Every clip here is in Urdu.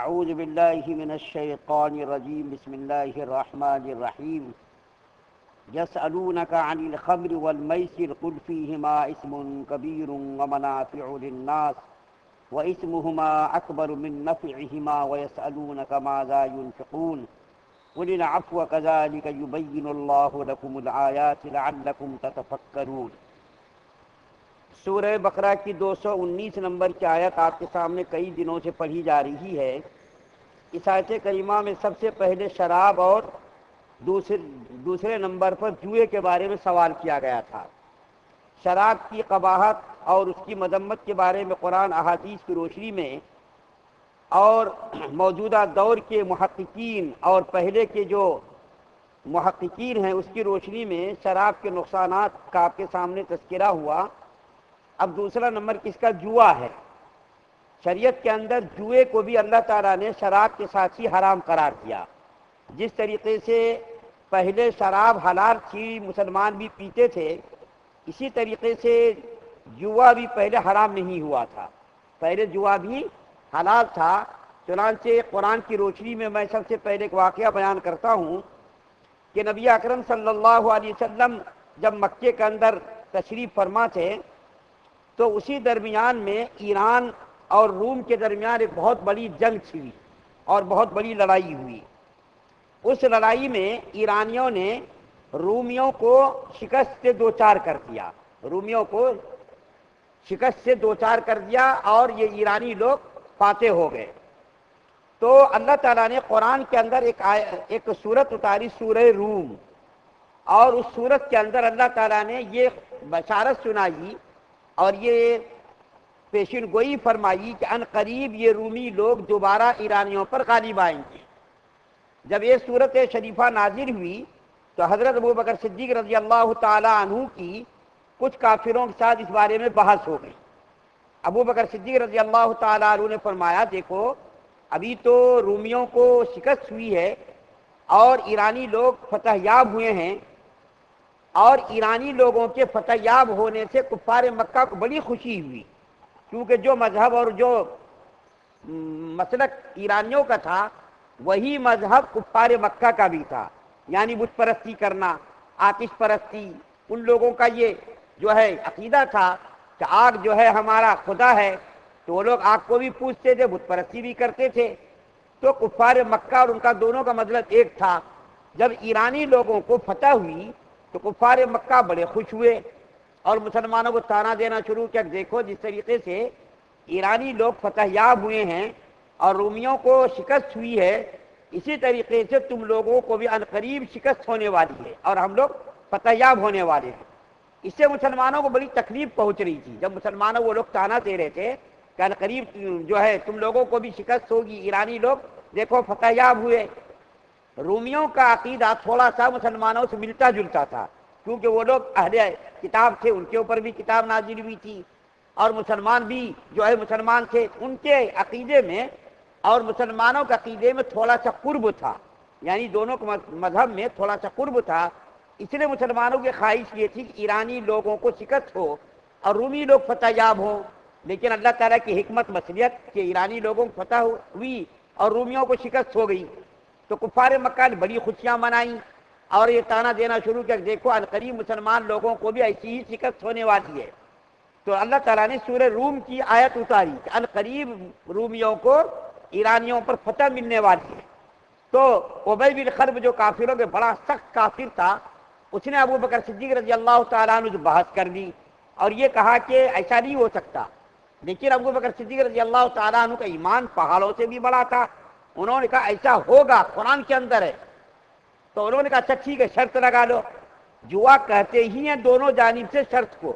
اعوذ باللہ من الشیطان الرجیم بسم اللہ الرحمن الرحیم یسألونک عن الخمر والمیسر قل فیہما اسم کبیر ومنافع للناس واسمہما اکبر من نفعہما ویسألونک ماذا ينفقون قل العفو كذلك يبین اللہ لکم الآیات لعلکم تتفکرون۔ سورہ بقرہ کی 219 نمبر کی آیت آپ کے سامنے کئی دنوں سے پڑھی جا رہی ہے۔ اس آیت کریمہ میں سب سے پہلے شراب اور دوسرے نمبر پر جوئے کے بارے میں سوال کیا گیا تھا۔ شراب کی قباحت اور اس کی مذمت کے بارے میں قرآن احادیث کی روشنی میں اور موجودہ دور کے محققین اور پہلے کے جو محققین ہیں اس کی روشنی میں شراب کے نقصانات کا آپ کے سامنے تذکرہ ہوا۔ اب دوسرا نمبر کس کا؟ جوا ہے۔ شریعت کے اندر جوئے کو بھی اللہ تعالیٰ نے شراب کے ساتھ ہی حرام قرار دیا۔ جس طریقے سے پہلے شراب حلال تھی، مسلمان بھی پیتے تھے، اسی طریقے سے جوا بھی پہلے حرام نہیں ہوا تھا، پہلے جوا بھی حلال تھا۔ چنانچہ قرآن کی روشنی میں میں سب سے پہلے ایک واقعہ بیان کرتا ہوں کہ نبی اکرم صلی اللہ علیہ وسلم جب مکے کے اندر تشریف فرما تھے تو اسی درمیان میں ایران اور روم کے درمیان ایک بہت بڑی جنگ چھڑی اور بہت بڑی لڑائی ہوئی۔ اس لڑائی میں ایرانیوں نے رومیوں کو شکست سے دوچار کر دیا، رومیوں کو شکست سے دوچار کر دیا اور یہ ایرانی لوگ فاتح ہو گئے۔ تو اللہ تعالیٰ نے قرآن کے اندر ایک سورت اتاری، سورہ روم، اور اس سورت کے اندر اللہ تعالیٰ نے یہ بشارت سنائی اور یہ پیشین گوئی فرمائی کہ ان قریب یہ رومی لوگ دوبارہ ایرانیوں پر غالب آئیں گے۔ جب یہ سورت شریفہ نازل ہوئی تو حضرت ابوبکر صدیق رضی اللہ تعالی عنہ کی کچھ کافروں کے ساتھ اس بارے میں بحث ہو گئی۔ ابوبکر صدیق رضی اللہ تعالی عنہ نے فرمایا، دیکھو ابھی تو رومیوں کو شکست ہوئی ہے اور ایرانی لوگ فتح یاب ہوئے ہیں، اور ایرانی لوگوں کے فتح یاب ہونے سے کفار مکہ کو بڑی خوشی ہوئی، کیونکہ جو مذہب اور جو مسلک ایرانیوں کا تھا وہی مذہب کفار مکہ کا بھی تھا، یعنی بت پرستی کرنا، آتش پرستی۔ ان لوگوں کا یہ جو ہے عقیدہ تھا کہ آگ جو ہے ہمارا خدا ہے، تو وہ لوگ آگ کو بھی پوجتے تھے، بت پرستی بھی کرتے تھے۔ تو کفار مکہ اور ان کا دونوں کا مطلب ایک تھا۔ جب ایرانی لوگوں کو فتح ہوئی تو کفار مکہ بڑے خوش ہوئے اور مسلمانوں کو طعنہ دینا شروع کیا، دیکھو جس طریقے سے ایرانی لوگ فتح یاب ہوئے ہیں اور رومیوں کو شکست ہوئی ہے، اسی طریقے سے تم لوگوں کو بھی عنقریب شکست ہونے والی ہے اور ہم لوگ فتح یاب ہونے والے ہیں۔ اس سے مسلمانوں کو بڑی تکلیف پہنچ رہی تھی۔ جب مسلمانوں وہ لوگ طعنہ دے رہے تھے کہ عنقریب جو ہے تم لوگوں کو بھی شکست ہوگی، ایرانی لوگ دیکھو فتح یاب ہوئے۔ رومیوں کا عقیدہ تھوڑا سا مسلمانوں سے ملتا جلتا تھا، کیونکہ وہ لوگ اہل کتاب تھے، ان کے اوپر بھی کتاب نازل ہوئی تھی، اور مسلمان بھی جو ہے مسلمان تھے، ان کے عقیدے میں اور مسلمانوں کے عقیدے میں تھوڑا سا قرب تھا، یعنی دونوں کے مذہب میں تھوڑا سا قرب تھا۔ اس لیے مسلمانوں کی خواہش یہ تھی کہ ایرانی لوگوں کو شکست ہو اور رومی لوگ فتح یاب ہوں، لیکن اللہ تعالیٰ کی حکمت مصلحت کہ ایرانی لوگوں کو فتح ہوئی اور رومیوں کو شکست ہو گئی، تو کفار مکہ نے بڑی خوشیاں منائیں اور یہ طعنہ دینا شروع کیا، دیکھو عنقریب مسلمان لوگوں کو بھی ایسی ہی شکست ہونے والی ہے۔ تو اللہ تعالیٰ نے سورہ روم کی آیت اتاری کہ عنقریب رومیوں کو ایرانیوں پر فتح ملنے والی ہے۔ تو ابی بن خلف جو کافروں کے بڑا سخت کافر تھا، اس نے ابوبکر صدیق رضی اللہ تعالیٰ عنہ سے بحث کر دی اور یہ کہا کہ ایسا نہیں ہو سکتا۔ لیکن ابوبکر صدیق رضی اللہ تعالیٰ عنہ کا ایمان پہاڑوں سے بھی بڑا تھا، انہوں نے کہا ایسا ہوگا، قرآن کے اندر ہے۔ تو انہوں نے کہا اچھا ٹھیک ہے، شرط لگا لو۔ جوا کہتے ہی ہیں دونوں جانب سے شرط کو،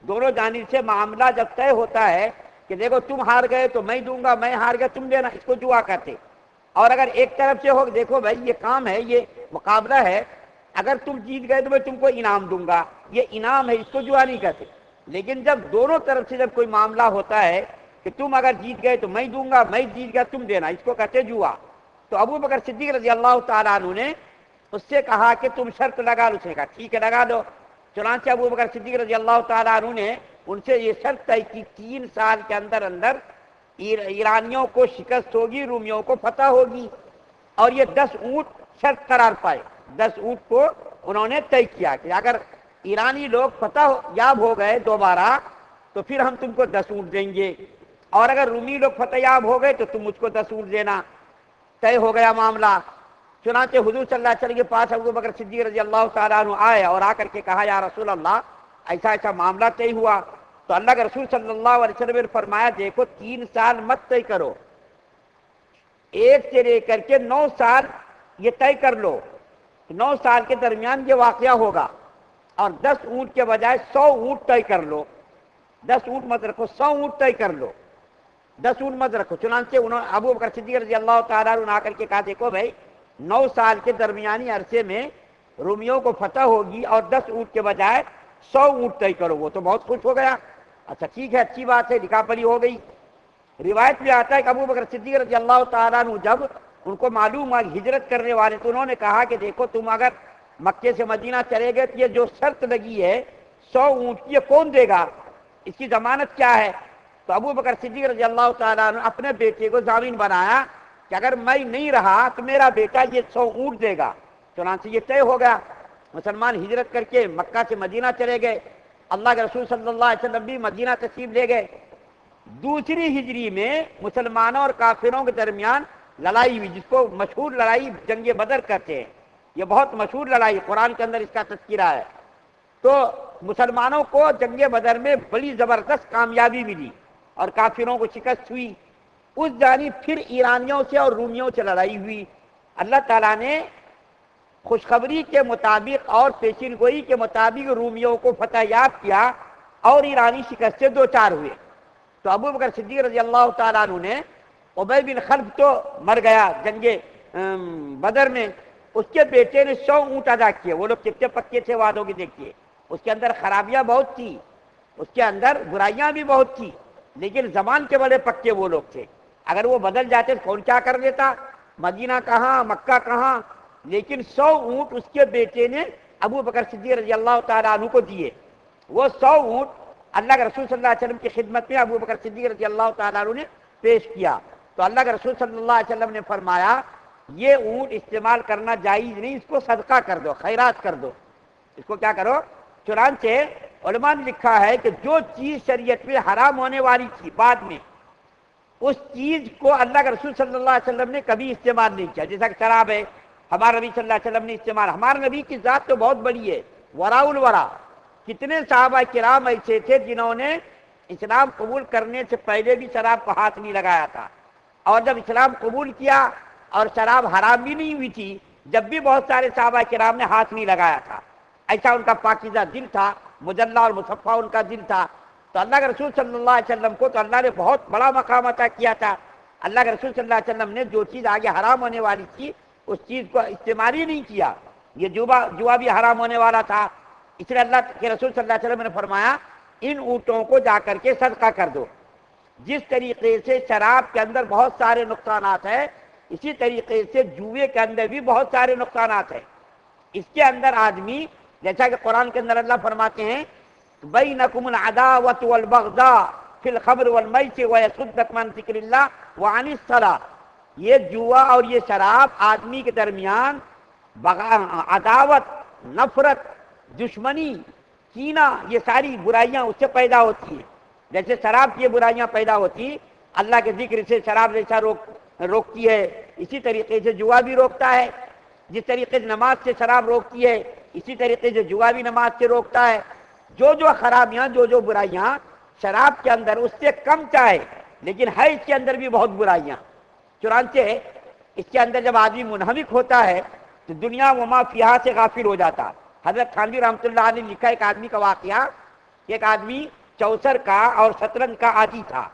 دونوں جانب سے معاملہ جب طے ہوتا ہے کہ دیکھو تم ہار گئے تو میں دوں گا، میں ہار گیا تم دینا، اس کو جوا کہتے۔ اور اگر ایک طرف سے ہو دیکھو بھائی یہ کام ہے، یہ مقابلہ ہے، اگر تم جیت گئے تو میں تم کو انعام دوں گا، یہ انعام ہے، اس کو جوا نہیں کہتے۔ لیکن جب دونوں طرف سے جب کوئی معاملہ ہوتا ہے کہ تم اگر جیت گئے تو میں دوں گا، میں جیت گیا تم دینا، اس کو کہتے جوا۔ تو ابوبکر صدیق رضی اللہ تعالیٰ عنہ نے اس سے کہا کہ تم شرط لگا لو، اس نے کہا ٹھیک ہے لگا دو۔ چنانچہ ابوبکر صدیق رضی اللہ تعالیٰ عنہ نے ان سے یہ شرط طے کی 3 سال کے اندر اندر ایرانیوں کو شکست ہوگی، رومیوں کو فتح ہوگی، اور یہ 10 اونٹ شرط قرار پائے۔ 10 اونٹ کو انہوں نے طے کیا کہ اگر ایرانی لوگ فتح یاب ہو گئے دوبارہ تو پھر ہم تم کو 10 اونٹ دیں گے، اور اگر رومی لوگ فتح یاب ہو گئے تو تم مجھ کو 10 اونٹ دینا۔ طے ہو گیا معاملہ۔ چنانچہ حضور صلی اللہ علیہ وسلم کے پاس ابو بکر صدیق رضی اللہ تعالیٰ عنہ آئے اور آ کر کے کہا یا رسول اللہ ایسا ایسا معاملہ طے ہوا۔ تو اللہ کے رسول صلی اللہ علیہ وسلم نے فرمایا دیکھو 3 سال مت طے کرو، 1 سے لے کر کے 9 سال یہ طے کر لو، 9 سال کے درمیان یہ واقعہ ہوگا، اور 10 اونٹ کے بجائے 100 اونٹ طے کر لو۔ 10 اونٹ مت رکھو، 100 اونٹ طے کر لو، 10 اونٹ مت رکھو۔ چنانچہ انہوں نے ابو بکر صدیق رضی اللہ تعالیٰ عنہ آ کر کے کہا دیکھو بھائی 9 سال کے درمیانی عرصے میں رومیوں کو فتح ہوگی، اور 10 اونٹ کے بجائے 100 اونٹ طے کرو۔ وہ تو بہت خوش ہو گیا، اچھا ٹھیک ہے، اچھی بات ہے، لکھا پڑھی ہو گئی۔ روایت میں آتا ہے کہ ابو بکر صدیق رضی اللہ تعالیٰ عنہ جب ان کو معلوم ہوا ہجرت کرنے والے تو انہوں نے کہا کہ دیکھو تم اگر مکے سے مدینہ چلے گئے تو یہ جو شرط لگی ہے 100 اونٹ کی، یہ کون دے گا، اس کی ضمانت کیا ہے؟ تو ابو بکر صدیق رضی اللہ تعالیٰ عنہ اپنے بیٹے کو ضامن بنایا کہ اگر میں نہیں رہا تو میرا بیٹا یہ 100 اونٹ دے گا۔ چنانچہ یہ طے ہو گیا، مسلمان ہجرت کر کے مکہ سے مدینہ چلے گئے، اللہ کے رسول صلی اللہ علیہ وسلم بھی مدینہ تشریف لے گئے۔ دوسری ہجری میں مسلمانوں اور کافروں کے درمیان لڑائی ہوئی، جس کو مشہور لڑائی جنگ بدر کہتے ہیں، یہ بہت مشہور لڑائی، قرآن کے اندر اس کا تذکرہ ہے۔ تو مسلمانوں کو جنگ بدر میں بڑی زبردست کامیابی ملی اور کافروں کو شکست ہوئی۔ اس جانب پھر ایرانیوں سے اور رومیوں سے لڑائی ہوئی۔ اللہ تعالیٰ نے خوشخبری کے مطابق اور پیشین گوئی کے مطابق رومیوں کو فتح یاب کیا اور ایرانی شکست سے دوچار ہوئے۔ تو ابو بکر صدیق رضی اللہ تعالیٰ عنہ نے، ابی بن خلف تو مر گیا جنگ بدر میں، اس کے بیٹے نے 100 اونٹ ادا کیے۔ وہ لوگ کتنے پکے تھے وعدوں کی دیکھیے، اس کے اندر خرابیاں بہت تھی، اس کے اندر برائیاں بھی بہت تھی، لیکن زمان کے بڑے پکے وہ لوگ تھے۔ اگر وہ بدل جاتے تو کون کیا کر لیتا، مدینہ کہاں مکہ کہاں، لیکن 100 اونٹ اس کے بیٹے نے ابو بکر صدیق رضی اللہ تعالیٰ عنہ کو دیے۔ وہ 100 اونٹ اللہ کے رسول صلی اللہ علیہ وسلم کی خدمت میں ابو بکر صدیق رضی اللہ تعالیٰ عنہ نے پیش کیا۔ تو اللہ کے رسول صلی اللہ علیہ وسلم نے فرمایا یہ اونٹ استعمال کرنا جائز نہیں، اس کو صدقہ کر دو، خیرات کر دو، اس کو کیا کرو۔ چنانچہ علماء نے لکھا ہے کہ جو چیز شریعت میں حرام ہونے والی تھی بعد میں، اس چیز کو اللہ کے رسول صلی اللہ علیہ وسلم نے کبھی استعمال نہیں کیا، جیسا کہ شراب ہے، ہمارے نبی صلی اللہ علیہ وسلم نے استعمال، ہمارے نبی کی ذات تو بہت بڑی ہے، وراء الورا، کتنے صحابہ کرام ایسے تھے جنہوں نے اسلام قبول کرنے سے پہلے بھی شراب کو ہاتھ نہیں لگایا تھا، اور جب اسلام قبول کیا اور شراب حرام بھی نہیں ہوئی تھی جب بھی بہت سارے صحابہ کرام نے ہاتھ نہیں لگایا تھا۔ ایسا ان کا پاکیزہ دل تھا، مجلہ اور مصفہ ان کا دل تھا۔ تو اللہ کے رسول صلی اللہ علیہ وسلم کو تو اللہ نے بہت بڑا مقام عطا کیا تھا۔ اللہ کے رسول صلی اللہ علیہ وسلم نے جو چیز آگے حرام ہونے والی تھی اس چیز کو استعمال ہی نہیں کیا۔ یہ جوا بھی حرام ہونے والا تھا، اس لیے اللہ کے رسول صلی اللہ علیہ وسلم نے فرمایا ان اونٹوں کو جا کر کے صدقہ کر دو۔ جس طریقے سے شراب کے اندر بہت سارے نقصانات ہیں، اسی طریقے سے جوئے کے اندر بھی بہت سارے نقصانات ہیں۔ اس کے اندر آدمی، جیسا کہ قرآن کے اندر اللہ فرماتے ہیں بینکم العداوۃ والبغضاء فی الخمر والمیسر ویصدکم عن ذکر اللہ وعن الصلاۃ، یہ جوا اور یہ شراب آدمی کے درمیان عداوت، نفرت، دشمنی، کینہ، یہ ساری برائیاں اس سے پیدا ہوتی ہیں۔ جیسے شراب کی برائیاں پیدا ہوتی اللہ کے ذکر سے شراب جیسا روکتی ہے، اسی طریقے سے جوا بھی روکتا ہے۔ جس طریقے سے نماز سے شراب روکتی ہے اسی طریقے سے جوا بھی نماز سے روکتا ہے۔ جو خرابیاں، جو برائیاں شراب کے اندر اس سے کم چاہے لیکن ہے اس کے اندر بھی بہت برائیاں۔ چنانچہ اس کے اندر جب آدمی منہمک ہوتا ہے تو دنیا و ما فیہا سے غافل ہو جاتا۔ حضرت تھانوی رحمۃ اللہ علیہ نے لکھا ایک آدمی کا واقعہ، ایک آدمی چوسر کا اور شطرنج کا عادی تھا،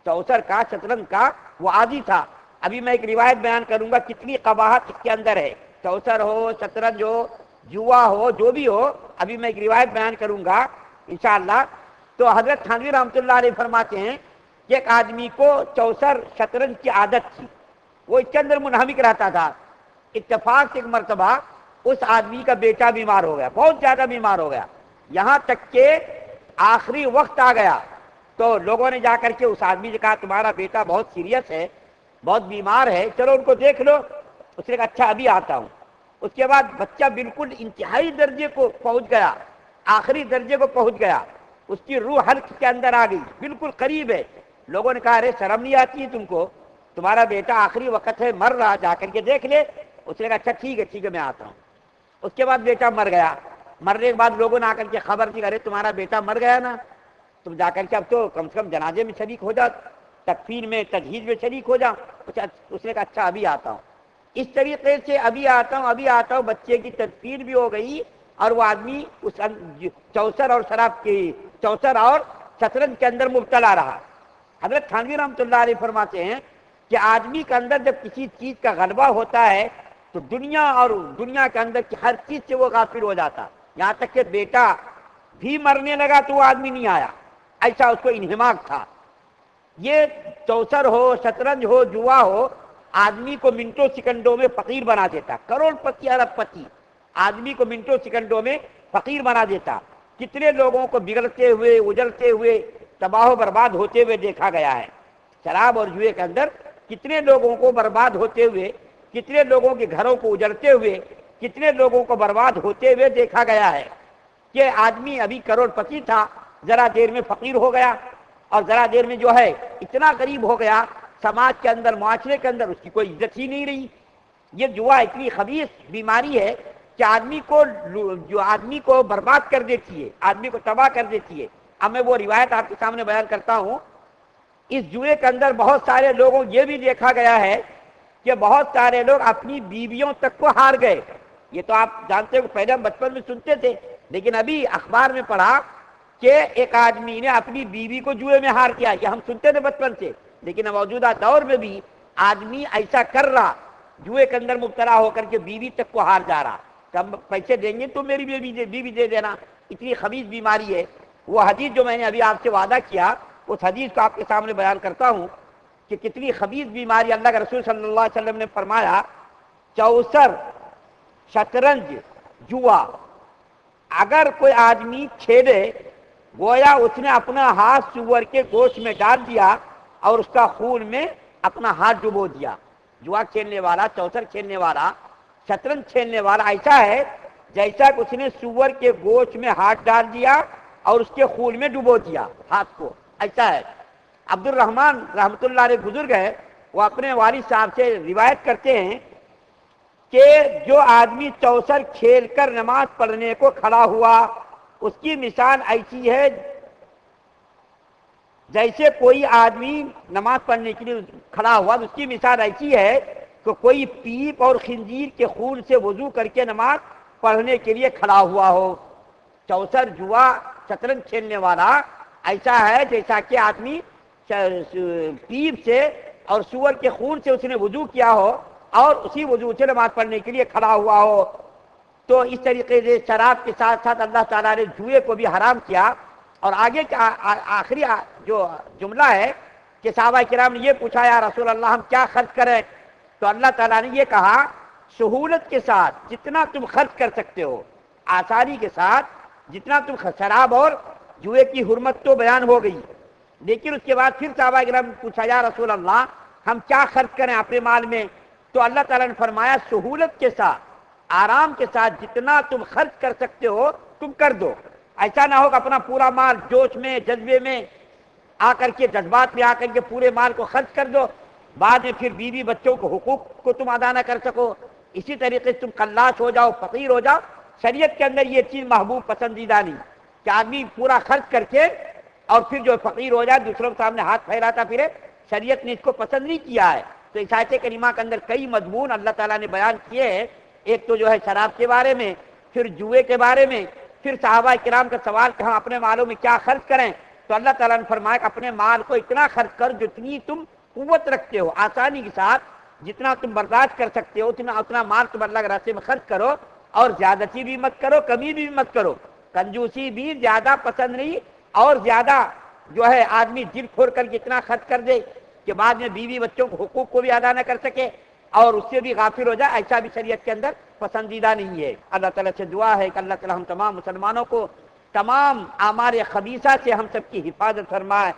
چوسر کا شطرنج کا وہ عادی تھا۔ ابھی میں ایک روایت بیان کروں گا کتنی قباحت اس کے اندر ہے، چوسر ہو، شطرنج ہو، جوا ہو، جو بھی ہو، ابھی میں ایک روایت بیان کروں گا انشاءاللہ۔ تو حضرت تھانوی رحمۃ اللہ علیہ فرماتے ہیں کہ ایک آدمی کو چوسر شطرنج کی عادت تھی، وہ اس کے اندر منہمک رہتا تھا۔ اتفاق سے ایک مرتبہ اس آدمی کا بیٹا بیمار ہو گیا، بہت زیادہ بیمار ہو گیا، یہاں تک کہ آخری وقت آ گیا تو لوگوں نے جا کر کے اس آدمی سے کہا تمہارا بیٹا بہت سیریس ہے، بہت بیمار ہے، چلو ان کو دیکھ لو۔ اس نے کہا اچھا ابھی آتا ہوں۔ اس کے بعد بچہ بالکل انتہائی درجے کو پہنچ گیا، آخری درجے کو پہنچ گیا، اس کی روح حلق کے اندر آ گئی، بالکل قریب ہے۔ لوگوں نے کہا ارے شرم نہیں آتی ہے تم کو، تمہارا بیٹا آخری وقت ہے، مر رہا، جا کر کے دیکھ لے۔ اس نے کہا اچھا ٹھیک ہے میں آتا ہوں۔ اس کے بعد بیٹا مر گیا۔ مرنے کے بعد لوگوں نے آ کر کے خبر دی ارے تمہارا بیٹا مر گیا نا، تم جا کر کے اب تو کم سے کم جنازے میں شریک ہو جاؤ، تکفین میں تجہیز میں شریک ہو جاؤ۔ اس نے کہا اچھا ابھی آتا ہوں۔ اس طریقے سے ابھی آتا ہوں بچے کی تدفین بھی ہو گئی، اور وہ آدمی اس چوسر اور شراب کی چوسر اور شطرنج کے اندر مبتلا رہا۔ حضرت تھانوی رحمۃ اللہ علیہ فرماتے ہیں کہ آدمی کے اندر جب کسی چیز کا غلبہ ہوتا ہے تو دنیا اور دنیا کے اندر کی ہر چیز سے وہ غافل ہو جاتا، یہاں تک کہ بیٹا بھی مرنے لگا تو وہ آدمی نہیں آیا، ایسا اس کو انہماک تھا۔ یہ چوسر ہو، شطرنج ہو، جوا ہو، آدمی کو منٹوں سیکنڈوں میں فقیر بنا دیتا، کروڑ پتی ارب پتی آدمی کو منٹوں سیکنڈوں میں فقیر بنا دیتا۔ کتنے لوگوں کو بگڑتے ہوئے، اجڑتے ہوئے، تباہ و برباد ہوتے ہوئے دیکھا گیا ہے۔ شراب اور جوئے کے اندر کتنے لوگوں کو برباد ہوتے ہوئے، کتنے لوگوں کے گھروں کو اجڑتے ہوئے، کتنے لوگوں کو برباد ہوتے ہوئے دیکھا گیا ہے کہ آدمی ابھی کروڑ پتی تھا، ذرا دیر میں فقیر ہو گیا، اور ذرا دیر میں جو ہے اتنا غریب ہو گیا، سماج کے اندر، معاشرے کے اندر اس کی کوئی عزت ہی نہیں رہی۔ یہ جوا اتنی خبیث بیماری ہے کہ آدمی کو برباد کر دیتی ہے، آدمی کو تباہ کر دیتی ہے۔ اب میں وہ روایت آپ کے سامنے بیان کرتا ہوں۔ اس جوئے کے اندر بہت سارے لوگوں یہ بھی دیکھا گیا ہے کہ بہت سارے لوگ اپنی بیویوں تک کو ہار گئے۔ یہ تو آپ جانتے ہو، پہلے ہم بچپن میں سنتے تھے، لیکن ابھی اخبار میں پڑھا کہ ایک آدمی نے اپنی بیوی کو جوئے میں ہار کیا۔ یہ ہم سنتے تھے بچپن سے، لیکن موجودہ دور میں بھی آدمی ایسا کر رہا، جوئے کے اندر مبتلا ہو کر کے بیوی تک کو ہار جا رہا۔ کم پیسے دیں گے تو میری بیوی دے دینا، اتنی خبیث بیماری ہے۔ وہ حدیث جو میں نے ابھی آپ سے وعدہ کیا، اس حدیث کو آپ کے سامنے بیان کرتا ہوں کہ کتنی خبیث بیماری۔ اللہ کے رسول صلی اللہ علیہ وسلم نے فرمایا چوسر، شطرنج، جوا اگر کوئی آدمی کھیلے گویا اس نے اپنا ہاتھ سور کے گوشت میں ڈال دیا اور اس کا خون میں اپنا ہاتھ ڈبو دیا۔ جوا کھیلنے والا، چوسر کھیلنے والا، شطرنج کھیلنے والا ایسا ہے جیسا کہ اس نے سور کے گوشت میں ہاتھ ڈال دیا اور اس کے خون میں ڈبو دیا ہاتھ کو، ایسا ہے۔ عبد الرحمن رحمۃ اللہ علیہ بزرگ ہے، وہ اپنے والد صاحب سے روایت کرتے ہیں کہ جو آدمی چوسر کھیل کر نماز پڑھنے کو کھڑا ہوا، اس کی مثال ایسی ہے جیسے کوئی آدمی نماز پڑھنے کے لیے کھڑا ہوا، اس کی مثال ایسی ہے کہ کوئی پیپ اور خنزیر کے خون سے وضو کر کے نماز پڑھنے کے لیے کھڑا ہوا ہو۔ چوسر، جوا، شطرنج کھیلنے والا ایسا ہے جیسا کہ آدمی پیپ سے اور سور کے خون سے اس نے وضو کیا ہو اور اسی وضو سے نماز پڑھنے کے لیے کھڑا ہوا ہو۔ تو اس طریقے سے شراب کے ساتھ ساتھ اللہ تعالیٰ نے جوئے کو بھی حرام کیا۔ اور آگے کا آخری جو جملہ ہے کہ صحابہ کرام نے یہ پوچھا یا رسول اللہ ہم کیا خرچ کریں، تو اللہ تعالیٰ نے یہ کہا سہولت کے ساتھ جتنا تم خرچ کر سکتے ہو، آسانی کے ساتھ جتنا تم شراب اور جوئے کی حرمت تو بیان ہو گئی، لیکن اس کے بعد پھر صحابہ کرام نے پوچھا یا رسول اللہ ہم کیا خرچ کریں اپنے مال میں، تو اللہ تعالیٰ نے فرمایا سہولت کے ساتھ، آرام کے ساتھ جتنا تم خرچ کر سکتے ہو تم کر دو۔ ایسا نہ ہو کہ اپنا پورا مال جوش میں، جذبے میں آ کر کے، جذبات میں آ کر کے پورے مال کو خرچ کر دو، بعد میں پھر بیوی بچوں کو حقوق کو تم ادا نہ کر سکو، اسی طریقے سے تم قلاش ہو جاؤ، فقیر ہو جاؤ۔ شریعت کے اندر یہ چیز محبوب، پسندیدہ نہیں کہ آدمی پورا خرچ کر کے اور پھر جو فقیر ہو جائے، دوسروں کے سامنے ہاتھ پھیلاتا پھرے، شریعت نے اس کو پسند نہیں کیا ہے۔ تو اس آیت کریمہ کے اندر کئی مضمون اللہ تعالیٰ نے بیان کیے ہیں، ایک تو جو ہے شراب کے بارے میں، پھر جوئے کے بارے میں، پھر صحابہ کرام کا سوال کہ ہم اپنے مالوں میں کیا خرچ کریں، تو اللہ تعالیٰ نے فرمایا کہ اپنے مال کو اتنا خرچ کر جتنی تم قوت رکھتے ہو، آسانی کے ساتھ جتنا تم برداشت کر سکتے ہو اتنا مال تم اللہ کے راستے میں خرچ کرو، اور زیادتی بھی مت کرو، کمی بھی مت کرو۔ کنجوسی بھی زیادہ پسند نہیں، اور زیادہ جو ہے آدمی دل کھول کر کے اتنا خرچ کر دے کہ بعد میں بیوی بچوں کو حقوق کو بھی ادا نہ کر سکے اور اس سے بھی غافل ہو جائے، ایسا بھی شریعت کے اندر پسندیدہ نہیں ہے۔ اللہ تعالیٰ سے دعا ہے کہ اللہ تعالیٰ ہم تمام مسلمانوں کو تمام اعمال خبیثہ سے ہم سب کی حفاظت فرمائے،